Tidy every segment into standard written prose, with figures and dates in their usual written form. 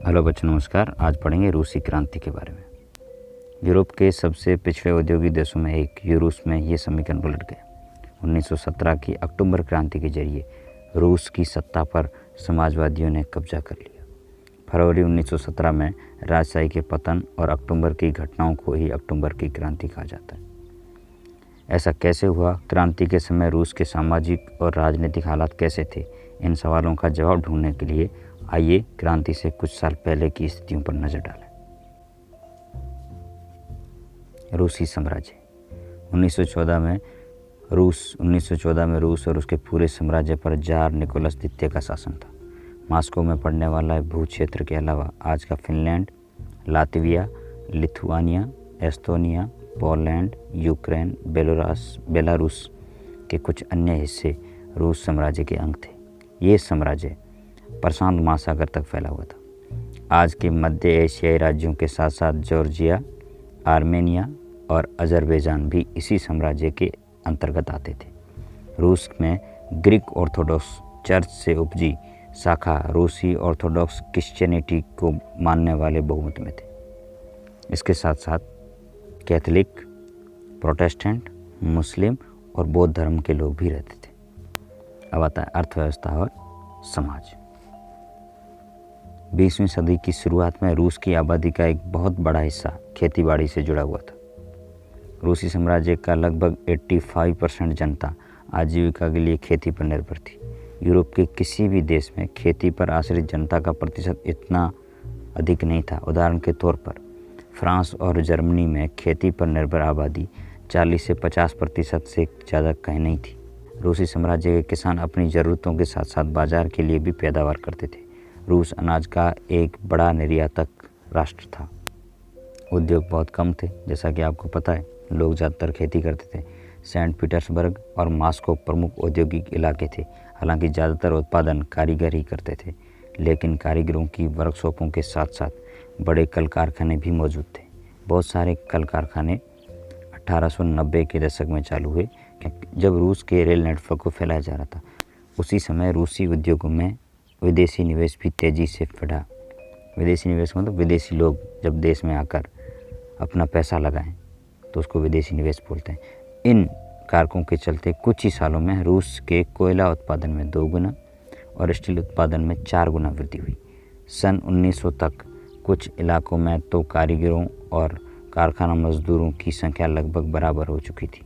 Hello बच्चों, नमस्कार। आज पढ़ेंगे रूसी क्रांति के बारे में। यूरोप के सबसे पिछड़े औद्योगिक देशों में एक रूस में ये समीकरण पलट गया। 1917 की अक्टूबर क्रांति के जरिए रूस की सत्ता पर समाजवादियों ने कब्जा कर लिया। फरवरी 1917 में राजशाही के पतन और अक्टूबर की घटनाओं को ही अक्टूबर की क्रांति कहा जाता है। ऐसा कैसे हुआ? क्रांति के समय रूस के सामाजिक और राजनीतिक हालात कैसे थे? इन सवालों का जवाब ढूंढने के लिए आइए क्रांति से कुछ साल पहले की स्थितियों पर नजर डालें। रूसी साम्राज्य 1914 में रूस और उसके पूरे साम्राज्य पर जार निकोलस द्वितीय का शासन था। मॉस्को में पड़ने वाला भूक्षेत्र के अलावा आज का Finland, Latvia, Lithuania, Estonia, Poland, Ukraine, Belarus के कुछ अन्य हिस्से रूस साम्राज्य के अंग थे। ये साम्राज्य प्रशांत महासागर तक फैला हुआ था। आज के मध्य एशियाई राज्यों के साथ साथ जॉर्जिया, आर्मेनिया और अजरबैजान भी इसी साम्राज्य के अंतर्गत आते थे। रूस में ग्रीक ऑर्थोडॉक्स चर्च से उपजी शाखा रूसी ऑर्थोडॉक्स क्रिश्चियनिटी को मानने वाले बहुमत में थे। इसके साथ साथ कैथोलिक, प्रोटेस्टेंट, मुस्लिम और बौद्ध धर्म के लोग भी रहते थे। अब आता है अर्थव्यवस्था और समाज। 20वीं सदी की शुरुआत में रूस की आबादी का एक बहुत बड़ा हिस्सा खेतीबाड़ी से जुड़ा हुआ था। रूसी साम्राज्य का लगभग 85% जनता आजीविका के लिए खेती पर निर्भर थी। यूरोप के किसी भी देश में खेती पर आश्रित जनता का प्रतिशत इतना अधिक नहीं था। उदाहरण के तौर पर फ्रांस और जर्मनी में खेती पर निर्भर आबादी 40 से 50% से ज़्यादा कहीं नहीं थी। रूसी साम्राज्य के किसान अपनी ज़रूरतों के साथ साथ बाजार के लिए भी पैदावार करते थे। रूस अनाज का एक बड़ा निर्यातक राष्ट्र था। उद्योग बहुत कम थे, जैसा कि आपको पता है। लोग ज़्यादातर खेती करते थे। सेंट पीटर्सबर्ग और मॉस्को प्रमुख औद्योगिक इलाके थे। हालांकि ज़्यादातर उत्पादन कारीगर ही करते थे, लेकिन कारीगरों की वर्कशॉपों के साथ साथ बड़े कल कारखाने भी मौजूद थे। बहुत सारे कल कारखाने 1890 के दशक में चालू हुए, जब रूस के रेल नेटवर्क को फैलाया जा रहा था। उसी समय रूसी उद्योगों में विदेशी निवेश भी तेज़ी से बढ़ा। विदेशी निवेश मतलब विदेशी लोग जब देश में आकर अपना पैसा लगाएं तो उसको विदेशी निवेश बोलते हैं। इन कारकों के चलते कुछ ही सालों में रूस के कोयला उत्पादन में 2 गुना और स्टील उत्पादन में 4 गुना वृद्धि हुई। सन 1900 तक कुछ इलाकों में तो कारीगरों और कारखाना मजदूरों की संख्या लगभग बराबर हो चुकी थी।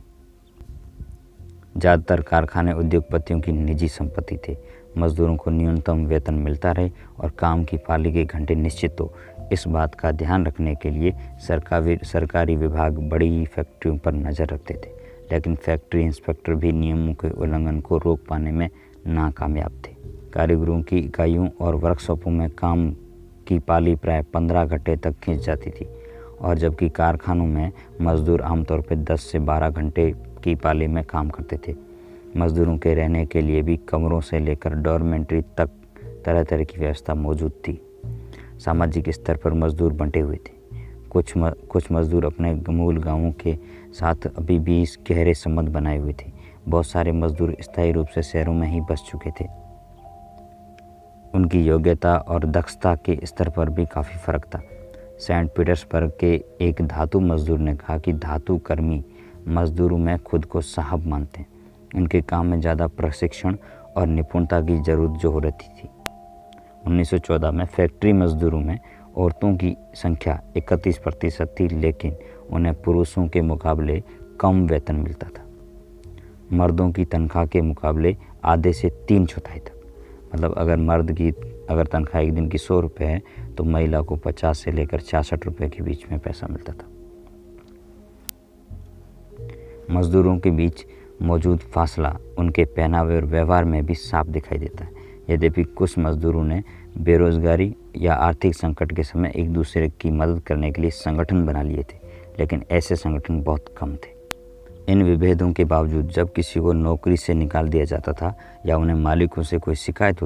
ज़्यादातर कारखाने उद्योगपतियों की निजी संपत्ति थे। मजदूरों को न्यूनतम वेतन मिलता रहे और काम की पाली के घंटे निश्चित हो, इस बात का ध्यान रखने के लिए सरकारी विभाग बड़ी फैक्ट्रियों पर नज़र रखते थे। लेकिन फैक्ट्री इंस्पेक्टर भी नियमों के उल्लंघन को रोक पाने में नाकामयाब थे। कारीगरों की इकाइयों और वर्कशॉपों में काम की पाली प्राय 15 घंटे तक खींच जाती थी, और जबकि कारखानों में मजदूर आमतौर पर 10 से 12 घंटे की पाली में काम करते थे। मजदूरों के रहने के लिए भी कमरों से लेकर डॉर्मेंट्री तक तरह तरह की व्यवस्था मौजूद थी। सामाजिक स्तर पर मजदूर बंटे हुए थे। कुछ मजदूर अपने मूल गांवों के साथ अभी भी गहरे संबंध बनाए हुए थे। बहुत सारे मजदूर स्थायी रूप से शहरों में ही बस चुके थे। उनकी योग्यता और दक्षता के स्तर पर भी काफ़ी फर्क था। सेंट पीटर्सबर्ग के एक धातु मजदूर ने कहा कि धातु कर्मी मजदूरों में खुद को साहब मानते हैं। उनके काम में ज़्यादा प्रशिक्षण और निपुणता की जरूरत जो हो रही थी। 1914 में फैक्ट्री मजदूरों में औरतों की संख्या 31% थी, लेकिन उन्हें पुरुषों के मुकाबले कम वेतन मिलता था। मर्दों की तनख्वाह के मुकाबले आधे से 3/4 तक। मतलब अगर तनख्वाह एक दिन की 100 रुपये है तो महिला को 50 से लेकर 66 रुपये के बीच में पैसा मिलता था। मजदूरों के बीच मौजूद फासला उनके पहनावे और व्यवहार में भी साफ दिखाई देता है। यद्यपि कुछ मजदूरों ने बेरोजगारी या आर्थिक संकट के समय एक दूसरे की मदद करने के लिए संगठन बना लिए थे, लेकिन ऐसे संगठन बहुत कम थे। इन विभेदों के बावजूद जब किसी को नौकरी से निकाल दिया जाता था या उन्हें मालिकों से कोई शिकायत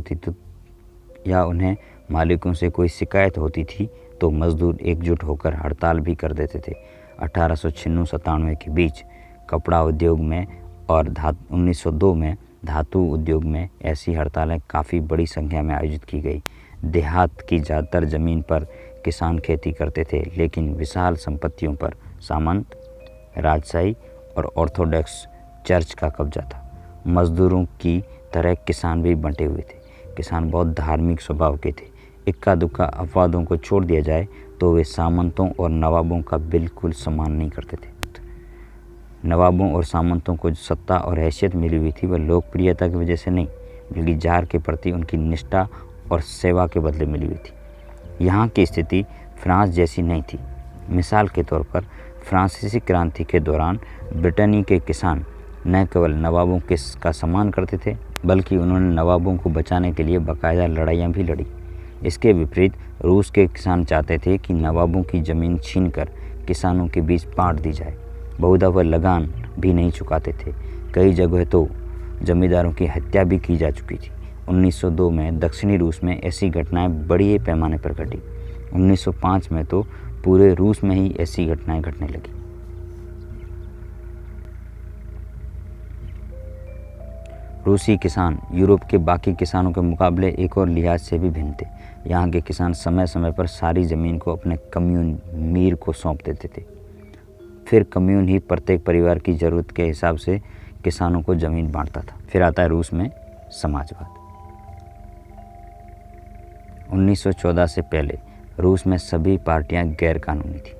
होती थी तो मजदूर एकजुट होकर हड़ताल भी कर देते थे। 1896-97 के बीच कपड़ा उद्योग में और 1902 में धातु उद्योग में ऐसी हड़तालें काफ़ी बड़ी संख्या में आयोजित की गई, देहात की ज़्यादातर ज़मीन पर किसान खेती करते थे, लेकिन विशाल संपत्तियों पर सामंत, राजशाही और ऑर्थोडॉक्स चर्च का कब्जा था। मजदूरों की तरह किसान भी बंटे हुए थे। किसान बहुत धार्मिक स्वभाव के थे। इक्का दुक्का अपवादों को छोड़ दिया जाए तो वे सामंतों और नवाबों का बिल्कुल सम्मान नहीं करते थे। नवाबों और सामंतों को जो सत्ता और हैसियत मिली हुई थी वह लोकप्रियता की वजह से नहीं, बल्कि जार के प्रति उनकी निष्ठा और सेवा के बदले मिली हुई थी। यहाँ की स्थिति फ्रांस जैसी नहीं थी। मिसाल के तौर पर फ्रांसीसी क्रांति के दौरान ब्रिटेनी के किसान न केवल नवाबों का सम्मान करते थे, बल्कि उन्होंने नवाबों को बचाने के लिए बाकायदा लड़ाइयाँ भी लड़ी। इसके विपरीत रूस के किसान चाहते थे कि नवाबों की ज़मीन छीनकर किसानों के बीच बांट दी जाए। बहुधा वह लगान भी नहीं चुकाते थे। कई जगह तो जमींदारों की हत्या भी की जा चुकी थी। 1902 में दक्षिणी रूस में ऐसी घटनाएं बड़े पैमाने पर घटी। 1905 में तो पूरे रूस में ही ऐसी घटनाएं घटने लगी। रूसी किसान यूरोप के बाकी किसानों के मुकाबले एक और लिहाज से भी भिन्न थे। यहाँ के किसान समय समय पर सारी ज़मीन को अपने कम्यून मीर को सौंप देते थे। फिर कम्यून ही प्रत्येक परिवार की ज़रूरत के हिसाब से किसानों को ज़मीन बांटता था। फिर आता है रूस में समाजवाद। 1914 से पहले रूस में सभी पार्टियां गैर कानूनी थी।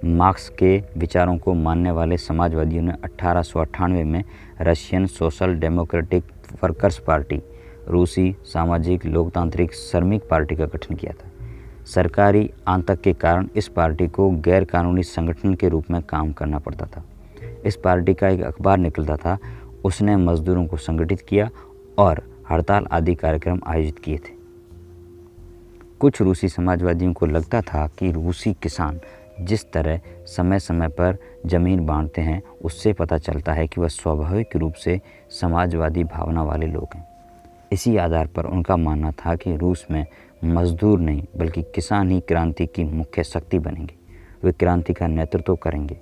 मार्क्स के विचारों को मानने वाले समाजवादियों ने 1898 में Russian social democratic workers party, रूसी सामाजिक लोकतांत्रिक श्रमिक पार्टी का गठन किया था। सरकारी आतंक के कारण इस पार्टी को गैर कानूनी संगठन के रूप में काम करना पड़ता था। इस पार्टी का एक अखबार निकलता था। उसने मजदूरों को संगठित किया और हड़ताल आदि कार्यक्रम आयोजित किए थे। कुछ रूसी समाजवादियों को लगता था कि रूसी किसान जिस तरह समय समय पर ज़मीन बांटते हैं, उससे पता चलता है कि वह स्वाभाविक रूप से समाजवादी भावना वाले लोग हैं। इसी आधार पर उनका मानना था कि रूस में मजदूर नहीं बल्कि किसान ही क्रांति की मुख्य शक्ति बनेंगे। वे क्रांति का नेतृत्व करेंगे।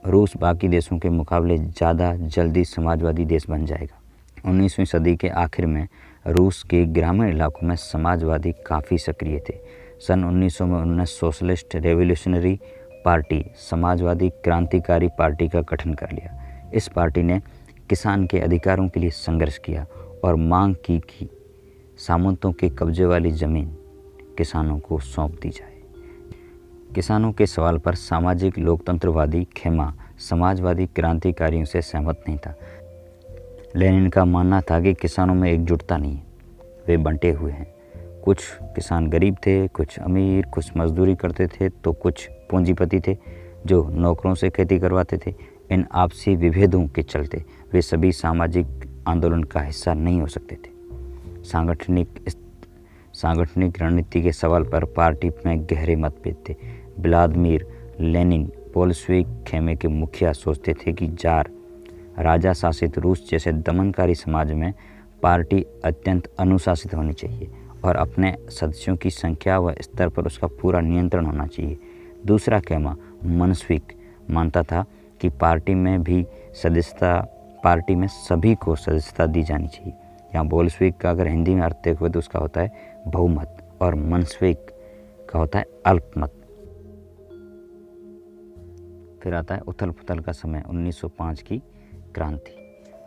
रूस बाकी देशों के मुकाबले ज़्यादा जल्दी समाजवादी देश बन जाएगा। 19वीं सदी के आखिर में रूस के ग्रामीण इलाकों में समाजवादी काफ़ी सक्रिय थे। सन 1900 में उन्होंने सोशलिस्ट रेवोल्यूशनरी पार्टी, समाजवादी क्रांतिकारी पार्टी का गठन कर लिया। इस पार्टी ने किसान के अधिकारों के लिए संघर्ष किया और मांग की कि सामंतों के कब्जे वाली ज़मीन किसानों को सौंप दी जाए। किसानों के सवाल पर सामाजिक लोकतंत्रवादी खेमा समाजवादी क्रांतिकारियों से सहमत नहीं था। लेनिन का मानना था कि किसानों में एकजुटता नहीं है, वे बंटे हुए हैं। कुछ किसान गरीब थे, कुछ अमीर, कुछ मजदूरी करते थे तो कुछ पूंजीपति थे जो नौकरों से खेती करवाते थे। इन आपसी विभेदों के चलते वे सभी सामाजिक आंदोलन का हिस्सा नहीं हो सकते थे। सांगठनिक रणनीति के सवाल पर पार्टी में गहरे मतभेद थे। व्लादिमीर लेनिन बोल्शेविक खेमे के मुखिया सोचते थे कि राजा शासित रूस जैसे दमनकारी समाज में पार्टी अत्यंत अनुशासित होनी चाहिए और अपने सदस्यों की संख्या व स्तर पर उसका पूरा नियंत्रण होना चाहिए। दूसरा खेमा मनस्विक मानता था कि पार्टी में सभी को सदस्यता दी जानी चाहिए। यहाँ बोल्शेविक का अगर हिंदी में अर्थ देखो तो उसका होता है बहुमत और मनस्विक का होता है अल्पमत। फिर आता है उथल पुथल का समय। 1905 की क्रांति।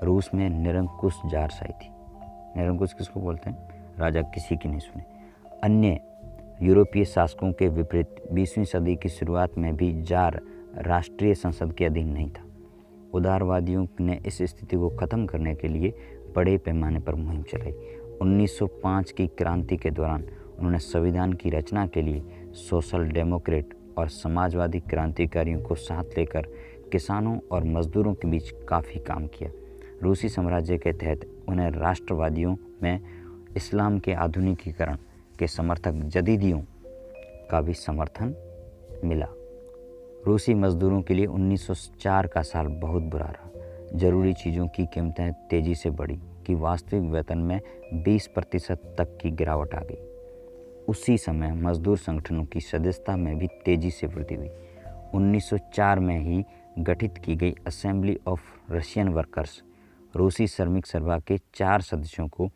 रूस में निरंकुश जारशाही थी। निरंकुश किसको बोलते हैं? राजा किसी की नहीं सुने। अन्य यूरोपीय शासकों के विपरीत 20वीं सदी की शुरुआत में भी जार राष्ट्रीय संसद के अधीन नहीं था। उदारवादियों ने इस स्थिति को ख़त्म करने के लिए बड़े पैमाने पर मुहिम चलाई। 1905 की क्रांति के दौरान उन्होंने संविधान की रचना के लिए सोशल डेमोक्रेट और समाजवादी क्रांतिकारियों को साथ लेकर किसानों और मजदूरों के बीच काफ़ी काम किया। रूसी साम्राज्य के तहत उन्हें राष्ट्रवादियों में इस्लाम के आधुनिकीकरण के समर्थक जदीदियों का भी समर्थन मिला। रूसी मजदूरों के लिए 1904 का साल बहुत बुरा रहा। ज़रूरी चीज़ों की कीमतें तेज़ी से बढ़ी कि वास्तविक वेतन में 20% तक की गिरावट आ गई। उसी समय मजदूर संगठनों की सदस्यता में भी तेज़ी से वृद्धि हुई। 1904 में ही गठित की गई असेंबली ऑफ रशियन वर्कर्स रूसी श्रमिक सभा के 4 सदस्यों को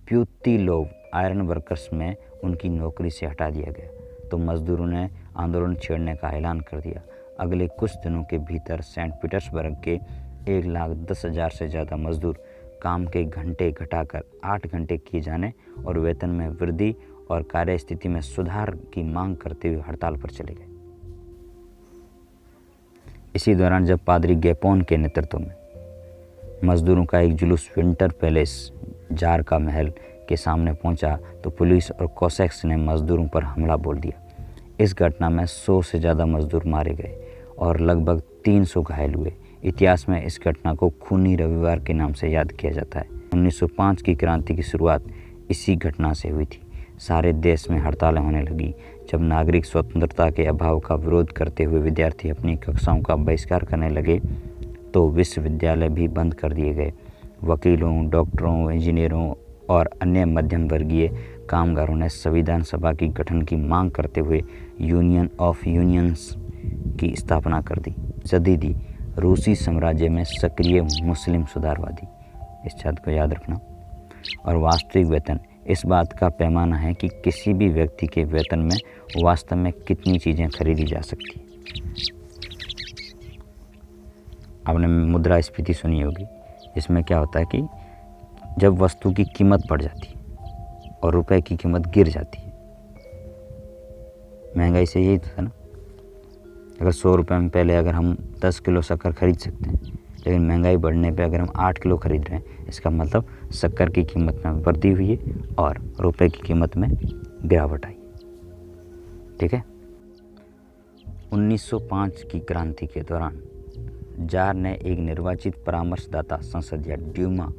प्यूतिलोव आयरन वर्कर्स में उनकी नौकरी से हटा दिया गया, तो मजदूरों ने आंदोलन छेड़ने का ऐलान कर दिया। अगले कुछ दिनों के भीतर सेंट पीटर्सबर्ग के 1,10,000 से ज़्यादा मजदूर काम के घंटे घटाकर 8 घंटे किए जाने और वेतन में वृद्धि और कार्य स्थिति में सुधार की मांग करते हुए हड़ताल पर चले गए। इसी दौरान जब पादरी गैपोन के नेतृत्व में मजदूरों का एक जुलूस विंटर पैलेस जार का महल के सामने पहुंचा, तो पुलिस और कोसैक्स ने मजदूरों पर हमला बोल दिया। इस घटना में 100 से ज़्यादा मजदूर मारे गए और लगभग 300 घायल हुए। इतिहास में इस घटना को खूनी रविवार के नाम से याद किया जाता है। 1905 की क्रांति की शुरुआत इसी घटना से हुई थी। सारे देश में हड़तालें होने लगी। जब नागरिक स्वतंत्रता के अभाव का विरोध करते हुए विद्यार्थी अपनी कक्षाओं का बहिष्कार करने लगे, तो विश्वविद्यालय भी बंद कर दिए गए। वकीलों, डॉक्टरों, इंजीनियरों और अन्य मध्यम वर्गीय कामगारों ने संविधान सभा की गठन की मांग करते हुए यूनियन ऑफ यूनियंस की स्थापना कर दी। जदीदी रूसी साम्राज्य में सक्रिय मुस्लिम सुधारवादी, इस शब्द को याद रखना, और वास्तविक वेतन इस बात का पैमाना है कि किसी भी व्यक्ति के वेतन में वास्तव में कितनी चीज़ें खरीदी जा सकती हैं। आपने मुद्रास्फीति सुनी होगी। इसमें क्या होता है कि जब वस्तु की कीमत बढ़ जाती है और रुपए की कीमत गिर जाती है, महंगाई से यही तो था ना। अगर 100 रुपये में पहले अगर हम 10 किलो शक्कर खरीद सकते हैं, लेकिन महंगाई बढ़ने पे अगर हम 8 किलो खरीद रहे हैं, इसका मतलब शक्कर की कीमत में वृद्धि हुई है और रुपए की कीमत में गिरावट आई। ठीक है। 1905 की क्रांति के दौरान जार ने एक निर्वाचित परामर्शदाता संसद या ड्यूमा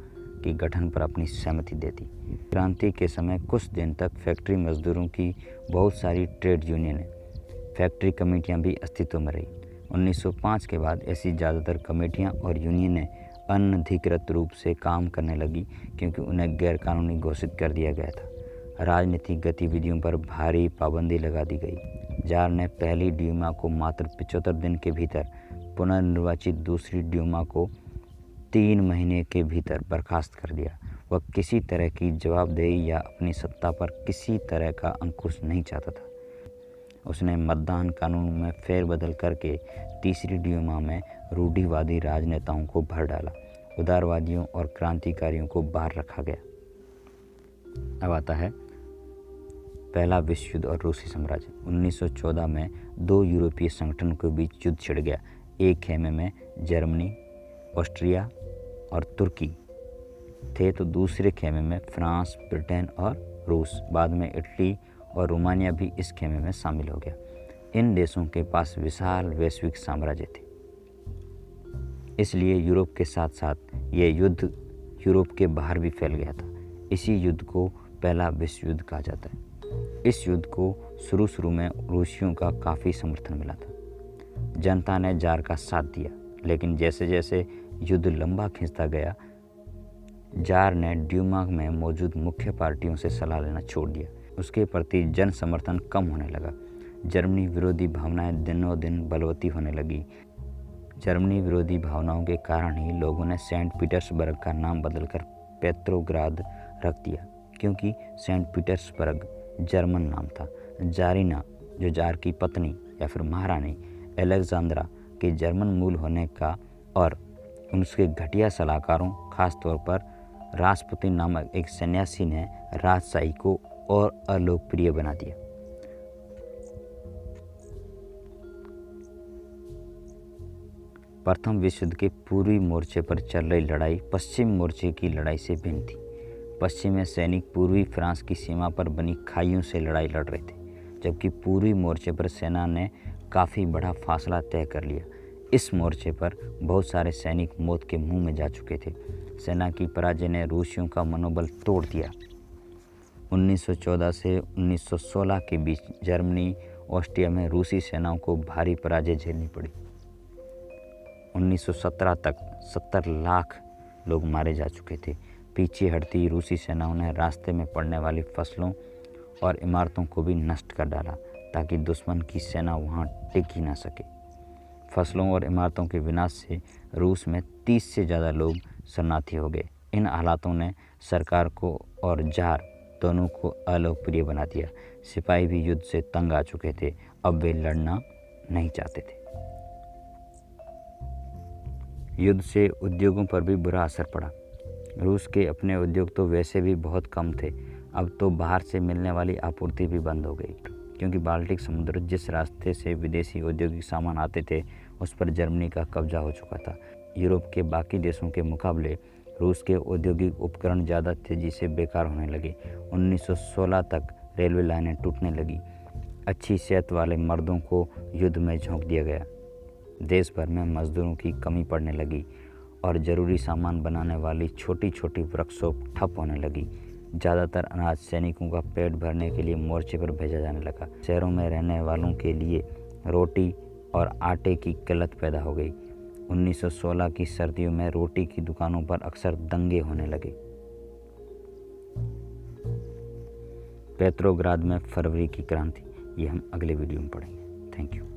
के गठन पर अपनी सहमति दे दी। क्रांति के समय कुछ दिन तक फैक्ट्री मजदूरों की बहुत सारी ट्रेड यूनियनें, फैक्ट्री कमेटियां भी अस्तित्व में रही। 1905 के बाद ऐसी ज़्यादातर कमेटियां और यूनियनें अनधिकृत रूप से काम करने लगी, क्योंकि उन्हें गैरकानूनी घोषित कर दिया गया था। राजनीतिक गतिविधियों पर भारी पाबंदी लगा दी गई। जार ने पहली ड्यूमा को मात्र 75 दिन के भीतर पुनर्निर्वाचित, दूसरी ड्यूमा को 3 महीने के भीतर बर्खास्त कर दिया। वह किसी तरह की जवाबदेही या अपनी सत्ता पर किसी तरह का अंकुश नहीं चाहता था। उसने मतदान कानून में फेरबदल करके तीसरी ड्यूमा में रूढ़िवादी राजनेताओं को भर डाला। उदारवादियों और क्रांतिकारियों को बाहर रखा गया। अब आता है पहला विश्व युद्ध और रूसी साम्राज्य। 1914 में 2 यूरोपीय संगठनों के बीच युद्ध छिड़ गया। एक खेमे में जर्मनी, ऑस्ट्रिया और तुर्की थे, तो दूसरे खेमे में फ्रांस, ब्रिटेन और रूस। बाद में इटली और रोमानिया भी इस खेमे में शामिल हो गया। इन देशों के पास विशाल वैश्विक साम्राज्य थे, इसलिए यूरोप के साथ साथ ये युद्ध यूरोप के बाहर भी फैल गया था। इसी युद्ध को पहला विश्व युद्ध कहा जाता है। इस युद्ध को शुरू में रूसियों का काफ़ी समर्थन मिला था। जनता ने जार का साथ दिया, लेकिन जैसे जैसे युद्ध लंबा खिंचता गया, जार ने ड्यूमा में मौजूद मुख्य पार्टियों से सलाह लेना छोड़ दिया। उसके प्रति जन समर्थन कम होने लगा। जर्मनी विरोधी भावनाएं दिनों दिन बलवती होने लगी। जर्मनी विरोधी भावनाओं के कारण ही लोगों ने सेंट पीटर्सबर्ग का नाम बदलकर पेट्रोग्राद रख दिया, क्योंकि सेंट पीटर्सबर्ग जर्मन नाम था। जारीना, जो जार की पत्नी या फिर महारानी अलेक्जेंड्रा के जर्मन मूल होने का और उनके घटिया सलाहकारों, खास तौर पर रासपुतिन नामक एक सन्यासी ने राजशाही को और अलोकप्रिय बना दिया। प्रथम विश्व युद्ध के पूर्वी मोर्चे पर चल रही लड़ाई पश्चिम मोर्चे की लड़ाई से भिन्न थी। पश्चिम में सैनिक पूर्वी फ्रांस की सीमा पर बनी खाइयों से लड़ाई लड़ रहे थे, जबकि पूर्वी मोर्चे पर सेना ने काफ़ी बड़ा फासला तय कर लिया। इस मोर्चे पर बहुत सारे सैनिक मौत के मुंह में जा चुके थे। सेना की पराजय ने रूसियों का मनोबल तोड़ दिया। 1914 से 1916 के बीच जर्मनी, ऑस्ट्रिया में रूसी सेनाओं को भारी पराजय झेलनी पड़ी। 1917 तक 70 लाख लोग मारे जा चुके थे। पीछे हटती रूसी सेनाओं ने रास्ते में पड़ने वाली फसलों और इमारतों को भी नष्ट कर डाला, ताकि दुश्मन की सेना वहां टिक ही ना सके। फसलों और इमारतों के विनाश से रूस में 30 से ज़्यादा लोग शरणार्थी हो गए। इन हालातों ने सरकार को और जार दोनों को अलोकप्रिय बना दिया। सिपाही भी युद्ध से तंग आ चुके थे, अब वे लड़ना नहीं चाहते थे। युद्ध से उद्योगों पर भी बुरा असर पड़ा। रूस के अपने उद्योग तो वैसे भी बहुत कम थे, अब तो बाहर से मिलने वाली आपूर्ति भी बंद हो गई, क्योंकि बाल्टिक समुद्र जिस रास्ते से विदेशी औद्योगिक सामान आते थे उस पर जर्मनी का कब्जा हो चुका था। यूरोप के बाकी देशों के मुकाबले रूस के औद्योगिक उपकरण ज़्यादा तेज़ी से बेकार होने लगे। 1916 तक रेलवे लाइनें टूटने लगी। अच्छी सेहत वाले मर्दों को युद्ध में झोंक दिया गया। देश भर में मजदूरों की कमी पड़ने लगी और ज़रूरी सामान बनाने वाली छोटी छोटी वर्कशॉप ठप होने लगी। ज़्यादातर अनाज सैनिकों का पेट भरने के लिए मोर्चे पर भेजा जाने लगा। शहरों में रहने वालों के लिए रोटी और आटे की किल्लत पैदा हो गई। 1916 की सर्दियों में रोटी की दुकानों पर अक्सर दंगे होने लगे। पेट्रोग्राद में फरवरी की क्रांति, ये हम अगले वीडियो में पढ़ेंगे। Thank you.